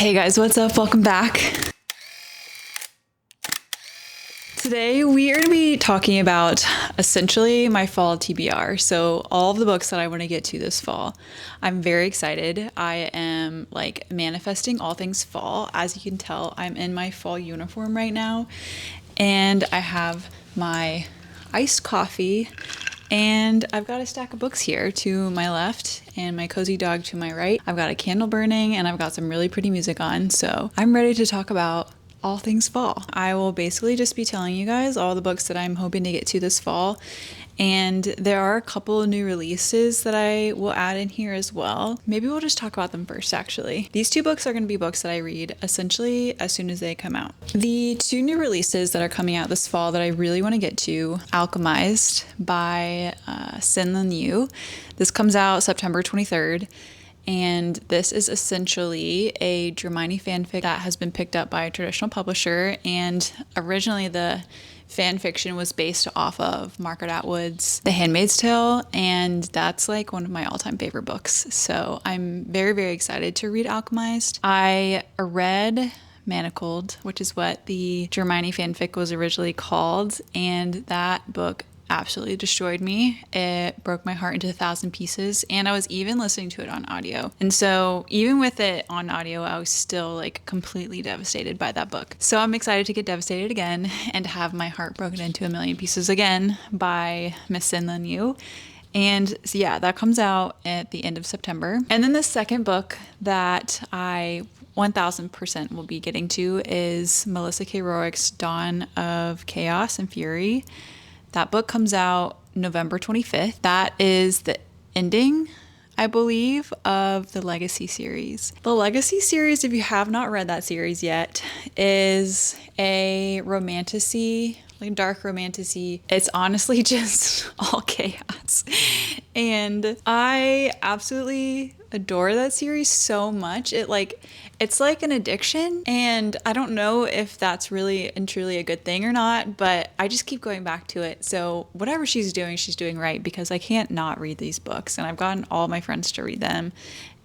Hey guys, what's up? Welcome back. Today we are going to be talking about essentially my fall TBR. So all of the books that I want to get to this fall. I'm very excited. I am like manifesting all things fall. As you can tell, I'm in my fall uniform right now and I have my iced coffee and I've got a stack of books here to my left and my cozy dog to my right. I've got a candle burning and I've got some really pretty music on. So I'm ready to talk about all things fall. I will basically just be telling you guys all the books that I'm hoping to get to this fall. And there are a couple of new releases that I will add in here as well. Maybe we'll just talk about them first, actually. These two books are going to be books that I read essentially as soon as they come out. The two new releases that are coming out this fall that I really want to get to, Alchemized by Sin Lin Yu. This comes out September 23rd. And this is essentially a Hermione fanfic that has been picked up by a traditional publisher. And originally the fan fiction was based off of Margaret Atwood's The Handmaid's Tale. And that's like one of my all-time favorite books. So I'm very, very excited to read Alchemized. I read Manacled, which is what the Hermione fanfic was originally called. And that book absolutely destroyed me. It broke my heart into 1,000 pieces, and I was even listening to it on audio. And so even with it on audio, I was still like completely devastated by that book. So I'm excited to get devastated again and have my heart broken into 1,000,000 pieces again by Miss Sin Lin Yu. And so yeah, that comes out at the end of September. And then the second book that I 1000% will be getting to is Melissa K. Rowick's Dawn of Chaos and Fury. That book comes out November 25th. That is the ending, I believe, of the Legacy series. The Legacy series, if you have not read that series yet, is a romantasy, like dark romantasy. It's honestly just all chaos. And I absolutely adore that series so much. It's like an addiction, and I don't know if that's really and truly a good thing or not, but I just keep going back to it. So whatever she's doing right, because I can't not read these books, and I've gotten all my friends to read them,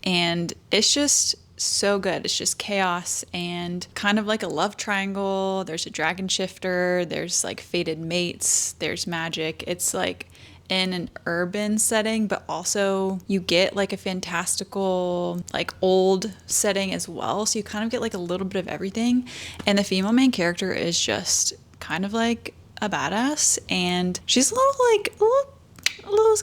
and it's just so good. It's just chaos and kind of like a love triangle. There's a dragon shifter, there's like fated mates, there's magic. It's like in an urban setting, but also you get like a fantastical, like old setting as well. So you kind of get like a little bit of everything. And the female main character is just kind of like a badass, and she's a little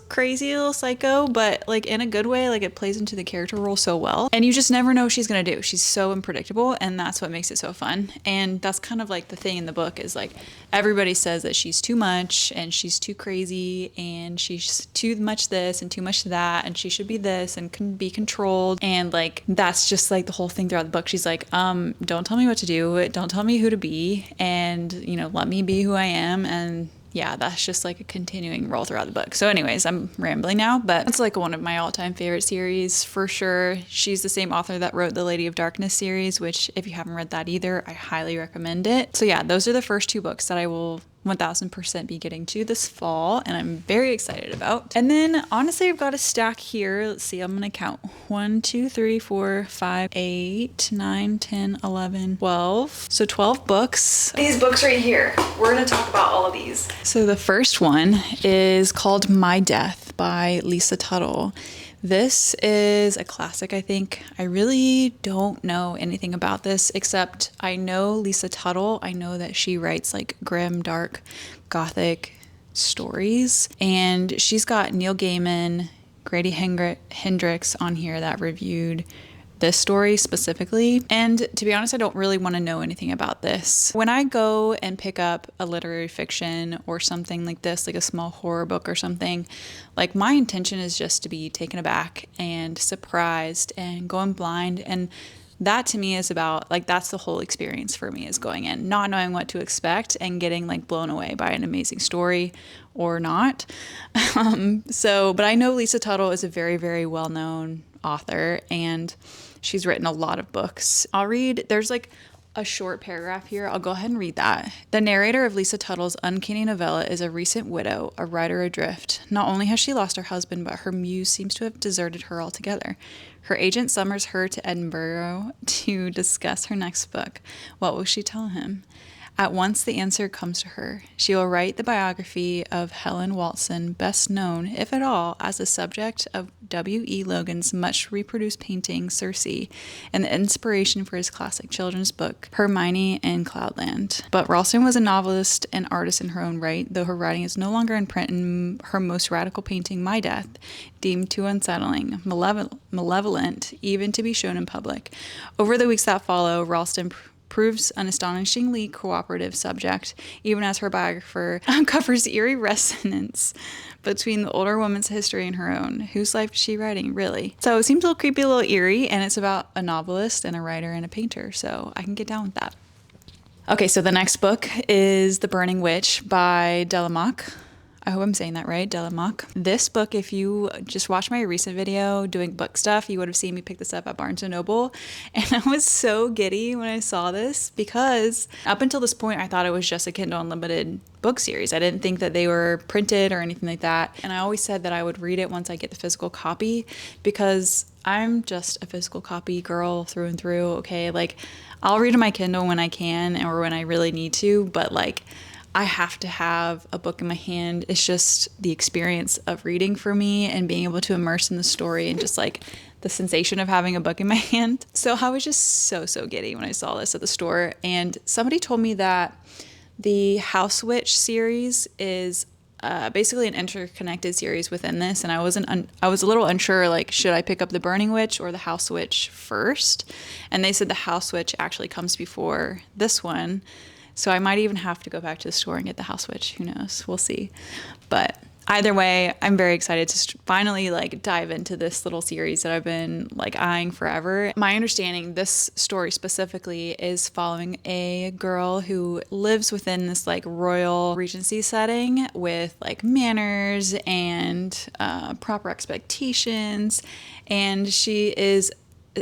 crazy, a little psycho, but like in a good way. Like it plays into the character role so well, and you just never know what she's gonna do. She's so unpredictable, and that's what makes it so fun. And that's kind of like the thing in the book is like everybody says that she's too much and she's too crazy and she's too much this and too much that, and she should be this and can be controlled. And like that's just like the whole thing throughout the book. She's like, don't tell me what to do, don't tell me who to be, and let me be who I am. And yeah, that's just like a continuing role throughout the book. So anyways, I'm rambling now, but it's like one of my all-time favorite series for sure. She's the same author that wrote the Lady of Darkness series, which if you haven't read that either, I highly recommend it. So yeah, those are the first two books that I will 1000% be getting to this fall, and I'm very excited about. And then honestly, I've got a stack here. Let's see, I'm gonna count 1, 2, 3, 4, 5, 8, 9, 10, 11, 12. So 12 books. These books right here, we're gonna talk about all of these. So the first one is called My Death by Lisa Tuttle. This is a classic, I think. I really don't know anything about this, except I know Lisa Tuttle. I know that she writes like grim, dark, gothic stories. And she's got Neil Gaiman, Grady Hendrix on here that reviewed this story specifically. And to be honest, I don't really want to know anything about this. When I go and pick up a literary fiction or something like this, like a small horror book or something, like my intention is just to be taken aback and surprised and going blind. And that to me is about like, that's the whole experience for me, is going in, not knowing what to expect and getting like blown away by an amazing story or not. But I know Lisa Tuttle is a very, very well-known author, and she's written a lot of books. There's like a short paragraph here. I'll go ahead and read that. The narrator of Lisa Tuttle's uncanny novella is a recent widow, a writer adrift. Not only has she lost her husband, but her muse seems to have deserted her altogether. Her agent summons her to Edinburgh to discuss her next book. What will she tell him? At once the answer comes to her. She will write the biography of Helen Walton, best known, if at all, as the subject of W.E. Logan's much reproduced painting Circe, and the inspiration for his classic children's book Hermione in Cloudland. But Rowsell was a novelist and artist in her own right, though her writing is no longer in print, and her most radical painting, My Death, deemed too unsettling, malevolent, even to be shown in public. Over the weeks that follow, Ralston proves an astonishingly cooperative subject, even as her biographer uncovers eerie resonance between the older woman's history and her own. Whose life is she writing, really? So it seems a little creepy, a little eerie, and it's about a novelist and a writer and a painter, so I can get down with that. Okay, so the next book is The Burning Witch by Delamock. I hope I'm saying that right, Delamock. This book, if you just watched my recent video doing book stuff, you would have seen me pick this up at Barnes & Noble. And I was so giddy when I saw this because up until this point, I thought it was just a Kindle Unlimited book series. I didn't think that they were printed or anything like that. And I always said that I would read it once I get the physical copy because I'm just a physical copy girl through and through, okay? Like, I'll read on my Kindle when I can or when I really need to, but like, I have to have a book in my hand. It's just the experience of reading for me and being able to immerse in the story and just like the sensation of having a book in my hand. So I was just so giddy when I saw this at the store. And somebody told me that the House Witch series is basically an interconnected series within this. And I was a little unsure, like, should I pick up the Burning Witch or the House Witch first? And they said the House Witch actually comes before this one. So I might even have to go back to the store and get the House Witch. Who knows? We'll see. But either way, I'm very excited to finally like dive into this little series that I've been like eyeing forever. My understanding, this story specifically is following a girl who lives within this like royal regency setting with like manners and proper expectations. And she is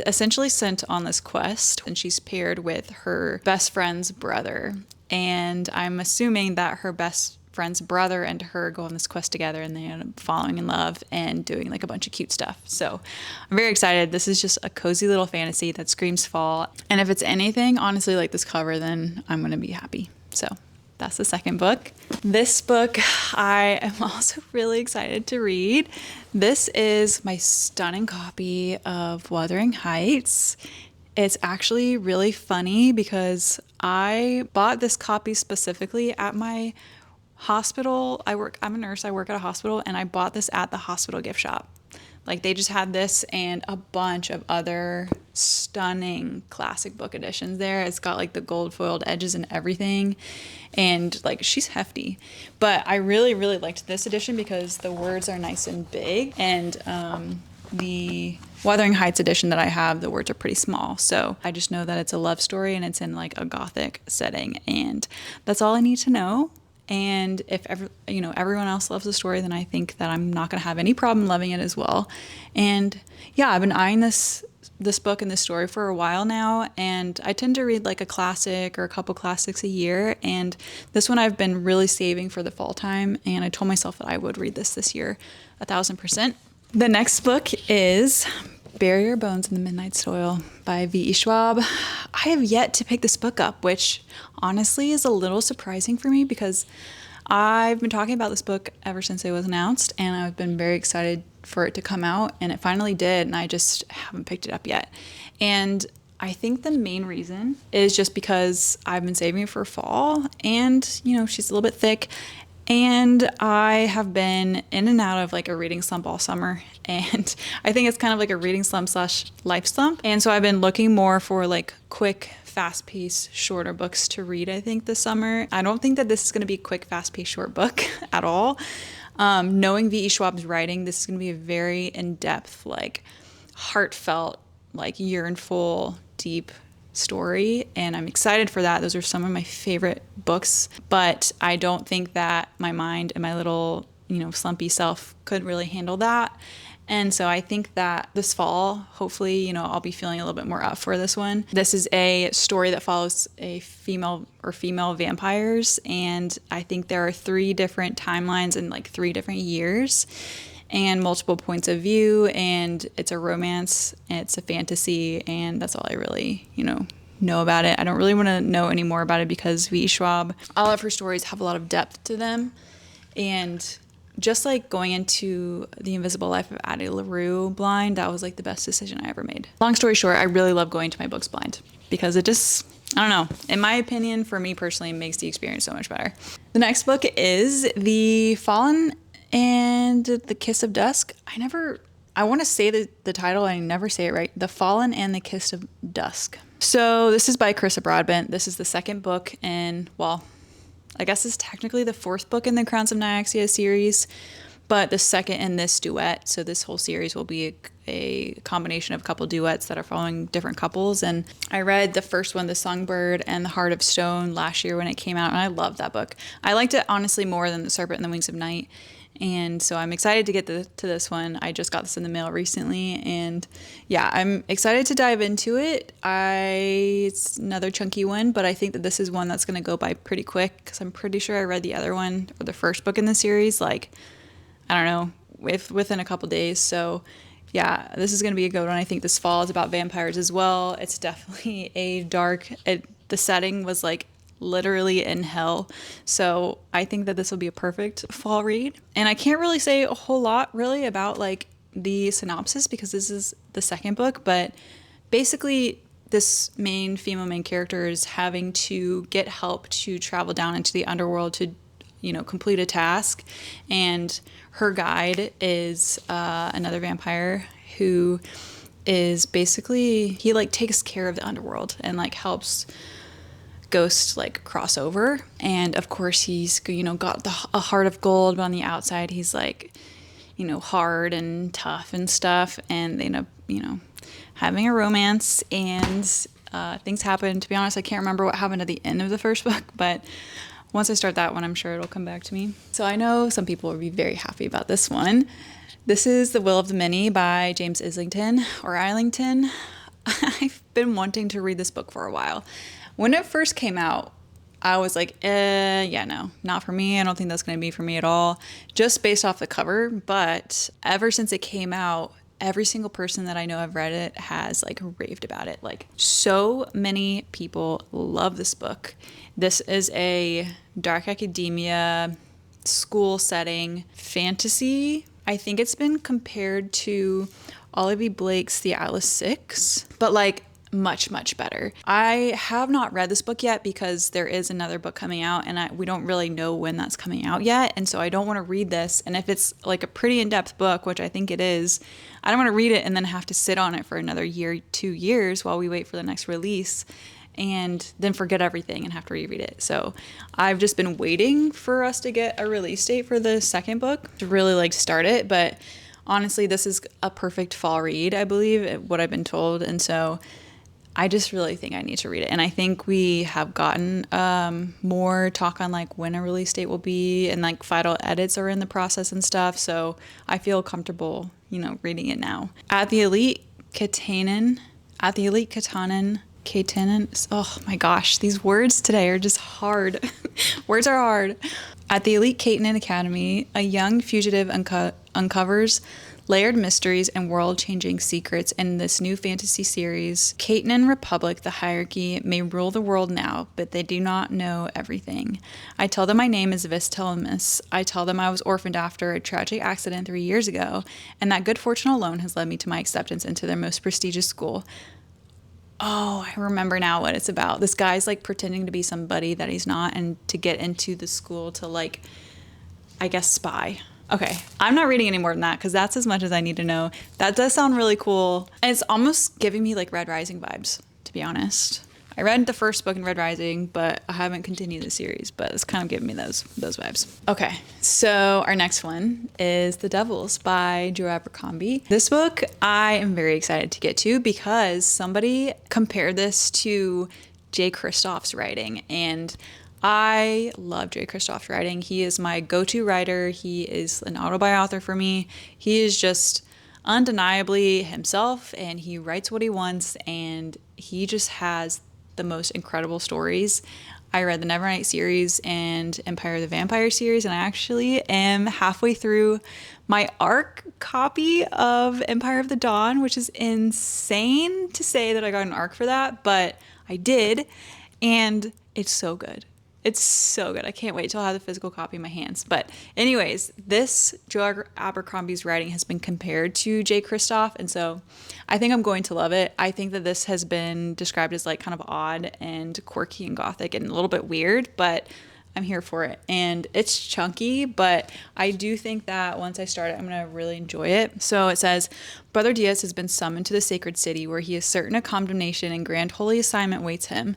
essentially sent on this quest, and she's paired with her best friend's brother. And I'm assuming that her best friend's brother and her go on this quest together, and they end up falling in love and doing like a bunch of cute stuff. So I'm very excited. This is just a cozy little fantasy that screams fall. And if it's anything honestly like this cover, then I'm gonna be happy. So that's the second book. This book I am also really excited to read. This is my stunning copy of Wuthering Heights. It's actually really funny because I bought this copy specifically at my hospital. I'm a nurse, I work at a hospital, and I bought this at the hospital gift shop. Like, they just had this and a bunch of other stunning classic book editions there. It's got like the gold foiled edges and everything. And like, she's hefty. But I really liked this edition because the words are nice and big. And the Wuthering Heights edition that I have, the words are pretty small. So I just know that it's a love story and it's in like a gothic setting. And that's all I need to know. And if everyone else loves the story, then I think that I'm not going to have any problem loving it as well. And yeah, I've been eyeing this book and this story for a while now, and I tend to read like a classic or a couple classics a year, and this one I've been really saving for the fall time, and I told myself that I would read this year 1,000%. The next book is Bury Your Bones in the Midnight Soil by V.E. Schwab. I have yet to pick this book up, which honestly is a little surprising for me because I've been talking about this book ever since it was announced, and I've been very excited for it to come out, and it finally did, and I just haven't picked it up yet. And I think the main reason is just because I've been saving it for fall, and she's a little bit thick, and I have been in and out of like a reading slump all summer, and I think it's kind of like a reading slump / life slump. And so I've been looking more for like quick, fast-paced, shorter books to read, I think, this summer. I don't think that this is going to be a quick, fast-paced, short book at all. Knowing V.E. Schwab's writing, this is going to be a very in-depth, like heartfelt, like yearnful, deep story, and I'm excited for that. Those are some of my favorite books, but I don't think that my mind and my little, slumpy self could really handle that. And so I think that this fall, hopefully, I'll be feeling a little bit more up for this one. This is a story that follows a female vampires. And I think there are 3 different timelines in like 3 different years and multiple points of view. And it's a romance, and it's a fantasy. And that's all I really, know about it. I don't really want to know any more about it because V. Schwab, all of her stories have a lot of depth to them. And just like going into The Invisible Life of Addie LaRue blind, that was like the best decision I ever made. Long story short, I really love going to my books blind because it just, I don't know, in my opinion, for me personally, it makes the experience so much better. The next book is The Fallen and the Kiss of Dusk. I want to say the title, I never say it right. The Fallen and the Kiss of Dusk. So this is by Carissa Broadbent. This is the second book in, well, I guess it's technically the 4th book in the Crowns of Nyaxia series, but the second in this duet. So this whole series will be a combination of a couple duets that are following different couples. And I read the first one, The Songbird and The Heart of Stone, last year when it came out, and I loved that book. I liked it honestly more than The Serpent and the Wings of Night. And so I'm excited to get to this one. I just got this in the mail recently, and yeah, I'm excited to dive into it. It's another chunky one, but I think that this is one that's going to go by pretty quick because I'm pretty sure I read the other one, or the first book in the series, like, I don't know, within a couple days. So yeah, this is going to be a good one. I think this fall is about vampires as well. It's definitely the setting was like literally in hell. So I think that this will be a perfect fall read. And I can't really say a whole lot really about like the synopsis because this is the second book, but basically this female main character is having to get help to travel down into the underworld to, complete a task. And her guide is another vampire who is basically, he like takes care of the underworld and like helps ghosts like cross over. And of course he's got a heart of gold, but on the outside he's like hard and tough and stuff, and they end up having a romance, and things happen. To be honest, I can't remember what happened at the end of the first book, but once I start that one, I'm sure it'll come back to me. So I know some people will be very happy about this one. This is The Will of the Many by James Islington or Islington. I've been wanting to read this book for a while. When it first came out, I was like, yeah, no, not for me. I don't think that's going to be for me at all, just based off the cover. But ever since it came out, every single person that I know have read it has like raved about it. Like, so many people love this book. This is a dark academia, school setting, fantasy. I think it's been compared to Olivia Blake's The Atlas Six, but like much, much better. I have not read this book yet because there is another book coming out, and we don't really know when that's coming out yet. And so I don't want to read this. And if it's like a pretty in-depth book, which I think it is, I don't want to read it and then have to sit on it for another year, 2 years while we wait for the next release, and then forget everything and have to reread it. So I've just been waiting for us to get a release date for the second book to really like start it. But honestly, this is a perfect fall read, I believe, what I've been told. And so I just really think I need to read it. And I think we have gotten more talk on like when a release date will be, and like final edits are in the process and stuff. So I feel comfortable, reading it now. At the Elite Katanen. Oh my gosh, these words today are just hard. Words are hard. At the Elite Katanen Academy, a young fugitive uncovers layered mysteries and world-changing secrets in this new fantasy series. Katanen Republic, the hierarchy, may rule the world now, but they do not know everything. I tell them my name is Vistelimus. I tell them I was orphaned after a tragic accident 3 years ago, and that good fortune alone has led me to my acceptance into their most prestigious school. Oh, I remember now what it's about. This guy's like pretending to be somebody that he's not, and to get into the school to like, I guess, spy. Okay, I'm not reading any more than that because that's as much as I need to know. That does sound really cool. And it's almost giving me like Red Rising vibes, to be honest. I read the first book in Red Rising, but I haven't continued the series, but it's kind of giving me those vibes. Okay, so our next one is The Devils by Joe Abercrombie. This book I am very excited to get to because somebody compared this to Jay Kristoff's writing, and I love Jay Kristoff's writing. He is my go-to writer. He is an auto-buy author for me. He is just undeniably himself, and he writes what he wants, and he just has the most incredible stories. I read the Nevernight series and Empire of the Vampire series, and I actually am halfway through my ARC copy of Empire of the Dawn, which is insane to say that I got an ARC for that, but I did, and it's so good. It's so good. I can't wait till I have the physical copy in my hands. But anyways, this Joe Abercrombie's writing has been compared to J. Kristoff, and so I think I'm going to love it. I think that this has been described as like kind of odd and quirky and gothic and a little bit weird, but I'm here for it. And it's chunky, but I do think that once I start it, I'm going to really enjoy it. So it says, Brother Diaz has been summoned to the sacred city where he is certain of condemnation and grand holy assignment waits him.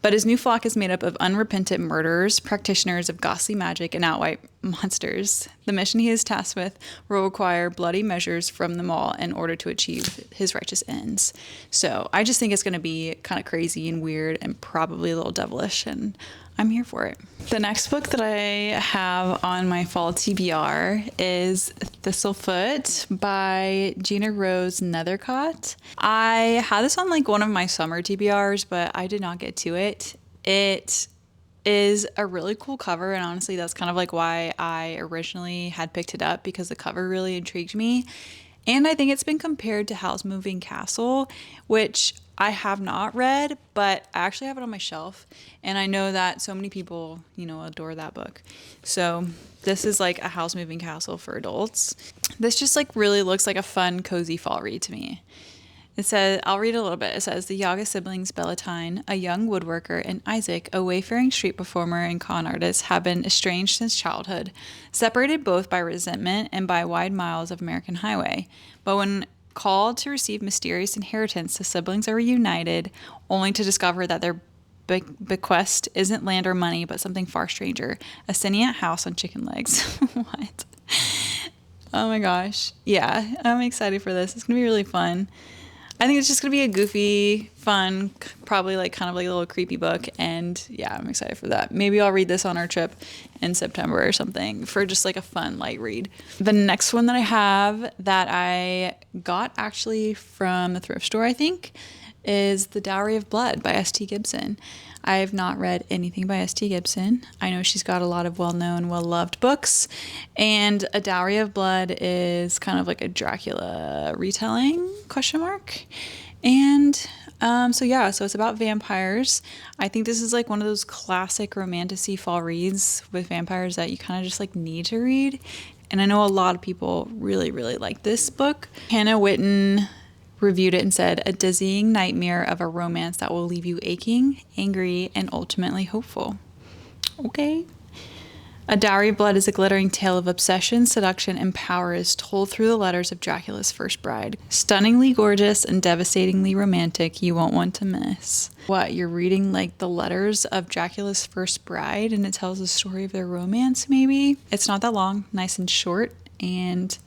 But his new flock is made up of unrepentant murderers, practitioners of ghastly magic, and outright monsters. The mission he is tasked with will require bloody measures from them all in order to achieve his righteous ends. So I just think it's going to be kind of crazy and weird and probably a little devilish, and I'm here for it. The next book that I have on my fall TBR is Thistlefoot by Gina Rose Nethercott. I had this on like one of my summer TBRs, but I did not get to it. It is a really cool cover, and honestly that's kind of like why I originally had picked it up, because the cover really intrigued me. And I think it's been compared to Howl's Moving Castle, which I have not read, but I actually have it on my shelf, and I know that so many people, adore that book. So this is like a Howl's Moving Castle for adults. This just like really looks like a fun, cozy fall read to me. It says, I'll read a little bit. It says, the Yaga siblings Bellatine, a young woodworker, and Isaac, a wayfaring street performer and con artist, have been estranged since childhood, separated both by resentment and by wide miles of American highway. But when called to receive mysterious inheritance, the siblings are reunited, only to discover that their bequest isn't land or money, but something far stranger, a sentient house on chicken legs. What? Oh my gosh. Yeah, I'm excited for this. It's going to be really fun. I think it's just going to be a goofy, fun, probably like kind of like a little creepy book. And yeah, I'm excited for that. Maybe I'll read this on our trip in September or something for just like a fun light read. The next one that I have that I got actually from the thrift store, I think, is The Dowry of Blood by S.T. Gibson. I have not read anything by S.T. Gibson. I know she's got a lot of well-known, well-loved books, and A Dowry of Blood is kind of like a Dracula retelling, ? And so it's about vampires. I think this is like one of those classic romantic-y fall reads with vampires that you kind of just like need to read. And I know a lot of people really, really like this book. Hannah Witten reviewed it and said, a dizzying nightmare of a romance that will leave you aching, angry, and ultimately hopeful. Okay. A Dowry of Blood is a glittering tale of obsession, seduction, and power as told through the letters of Dracula's first bride. Stunningly gorgeous and devastatingly romantic, you won't want to miss. What, you're reading like the letters of Dracula's first bride and it tells the story of their romance, maybe? It's not that long, nice and short, and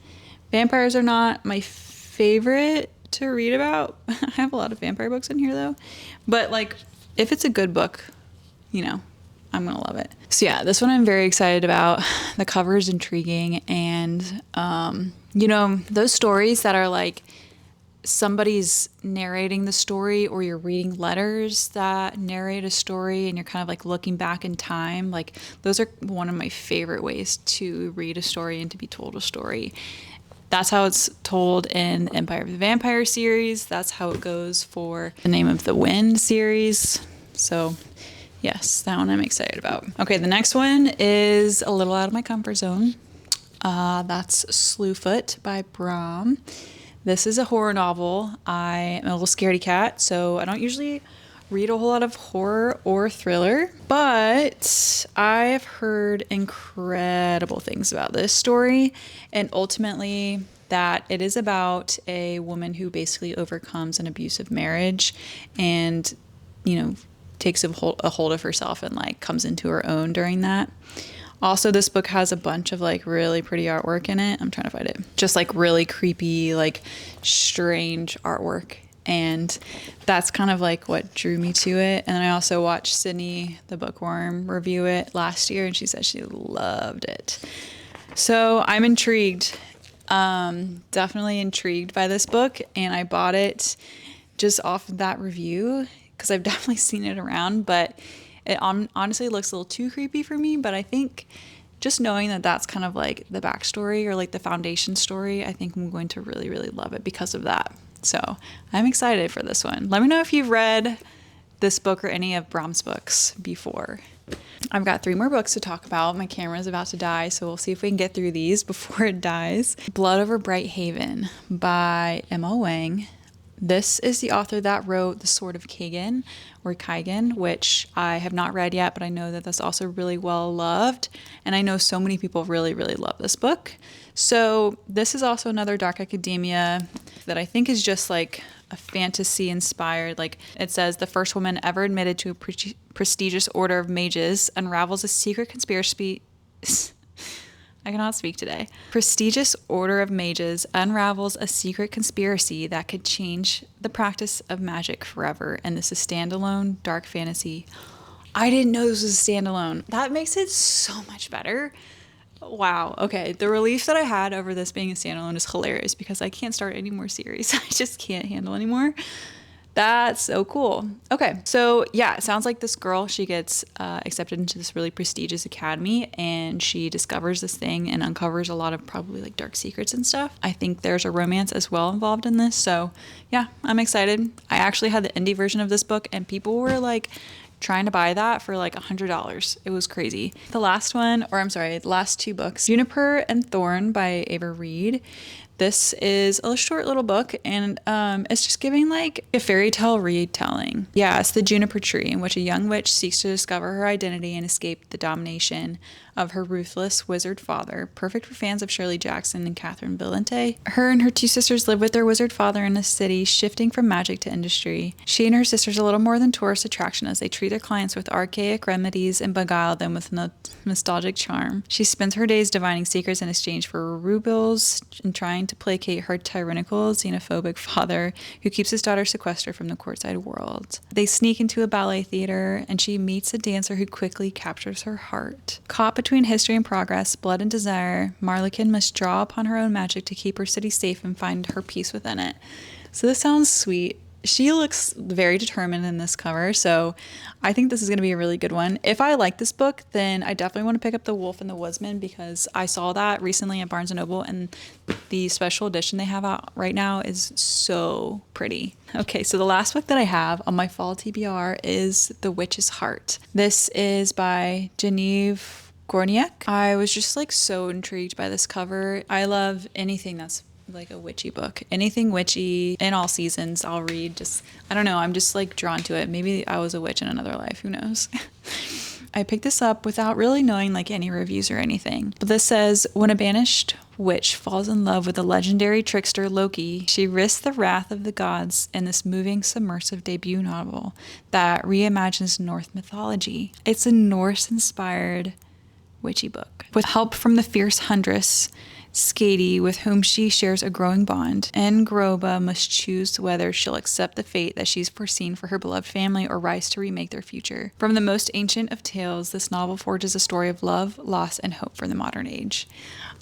vampires are not my favorite to read about. I have a lot of vampire books in here though, but like if it's a good book, I'm gonna love it. So yeah, this one I'm very excited about. The cover is intriguing, and those stories that are like somebody's narrating the story, or you're reading letters that narrate a story and you're kind of like looking back in time, like those are one of my favorite ways to read a story and to be told a story. That's how it's told in the Empire of the Vampire series. That's how it goes for the Name of the Wind series. So yes, that one I'm excited about. Okay, the next one is a little out of my comfort zone. That's Slewfoot by Bram. This is a horror novel. I am a little scaredy cat, so I don't usually read a whole lot of horror or thriller, but I've heard incredible things about this story, and ultimately that it is about a woman who basically overcomes an abusive marriage and, takes a hold of herself and like comes into her own during that. Also, this book has a bunch of like really pretty artwork in it. I'm trying to find it. Just like really creepy, like strange artwork. And that's kind of like what drew me to it. And then I also watched Sydney the Bookworm review it last year, and she said she loved it. So I'm intrigued. Definitely intrigued by this book, and I bought it just off of that review because I've definitely seen it around, but it honestly looks a little too creepy for me. But I think just knowing that that's kind of like the backstory or like the foundation story, I think I'm going to really, really love it because of that. So I'm excited for this one. Let me know if you've read this book or any of Brahms' books before. I've got 3 more books to talk about. My camera's about to die, so we'll see if we can get through these before it dies. Blood Over Bright Haven by Emma Wang. This is the author that wrote The Sword of Kagan, or Kaigan, which I have not read yet, but I know that that's also really well loved. And I know so many people really, really love this book. So this is also another dark academia that I think is just like a fantasy inspired. Like it says, the first woman ever admitted to a prestigious order of mages unravels a secret conspiracy. I cannot speak today. Prestigious order of mages unravels a secret conspiracy that could change the practice of magic forever. And this is standalone dark fantasy. I didn't know this was a standalone. That makes it so much better. Wow. Okay. The relief that I had over this being a standalone is hilarious because I can't start any more series. I just can't handle anymore. That's so cool. Okay. So yeah, it sounds like this girl, she gets accepted into this really prestigious academy and she discovers this thing and uncovers a lot of probably like dark secrets and stuff. I think there's a romance as well involved in this. So yeah, I'm excited. I actually had the indie version of this book and people were like trying to buy that for like $100. It was crazy. The last 2 books, Juniper and Thorn by Ava Reed. This is a short little book and it's just giving like a fairy tale retelling. Yeah, it's the juniper tree in which a young witch seeks to discover her identity and escape the domination of her ruthless wizard father. Perfect for fans of Shirley Jackson and Catherine Valente. Her and her 2 sisters live with their wizard father in a city, shifting from magic to industry. She and her sisters are a little more than tourist attraction as they treat their clients with archaic remedies and beguile them with nostalgic charm. She spends her days divining secrets in exchange for rubles and trying to placate her tyrannical, xenophobic father who keeps his daughter sequestered from the courtside world. They sneak into a ballet theater and she meets a dancer who quickly captures her heart. Caught between history and progress, blood and desire, Marlekin must draw upon her own magic to keep her city safe and find her peace within it. So this sounds sweet. She looks very determined in this cover, so I think this is going to be a really good one. If I like this book, then I definitely want to pick up The Wolf and the Woodsman because I saw that recently at Barnes & Noble, and the special edition they have out right now is so pretty. Okay, so the last book that I have on my fall TBR is The Witch's Heart. This is by Genevieve Gorniak. I was just like so intrigued by this cover. I love anything that's like a witchy book. Anything witchy in all seasons I'll read. Just, I don't know, I'm just like drawn to it. Maybe I was a witch in another life, who knows. I picked this up without really knowing like any reviews or anything. But this says, when a banished witch falls in love with the legendary trickster Loki, she risks the wrath of the gods in this moving submersive debut novel that reimagines Norse mythology. It's a Norse-inspired witchy book. With help from the fierce huntress Skady, with whom she shares a growing bond, Engroba must choose whether she'll accept the fate that she's foreseen for her beloved family or rise to remake their future. From the most ancient of tales, this novel forges a story of love, loss, and hope for the modern age.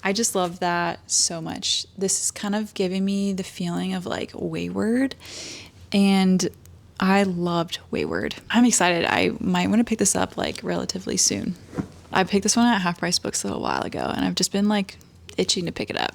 I just love that so much. This is kind of giving me the feeling of like Wayward, and I loved Wayward. I'm excited. I might want to pick this up like relatively soon. I picked this one at Half Price Books a little while ago, and I've just been like itching to pick it up.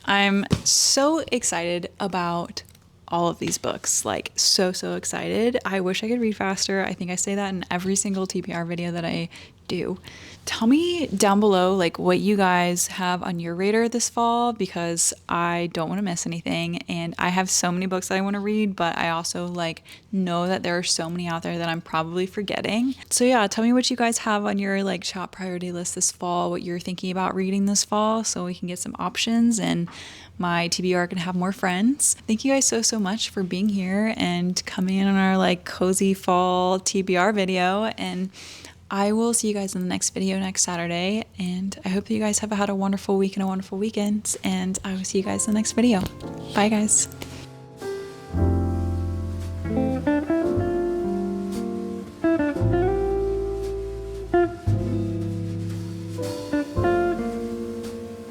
I'm so excited about all of these books, like so excited. I wish I could read faster. I think I say that in every single TBR video that I do. Tell me down below like what you guys have on your radar this fall, because I don't want to miss anything, and I have so many books that I want to read, but I also like know that there are so many out there that I'm probably forgetting. So yeah, tell me what you guys have on your like top priority list this fall, what you're thinking about reading this fall, so we can get some options and my TBR can have more friends. Thank you guys so much for being here and coming in on our like cozy fall TBR video, and I will see you guys in the next video next Saturday, and I hope that you guys have had a wonderful week and a wonderful weekend, and I will see you guys in the next video. Bye guys.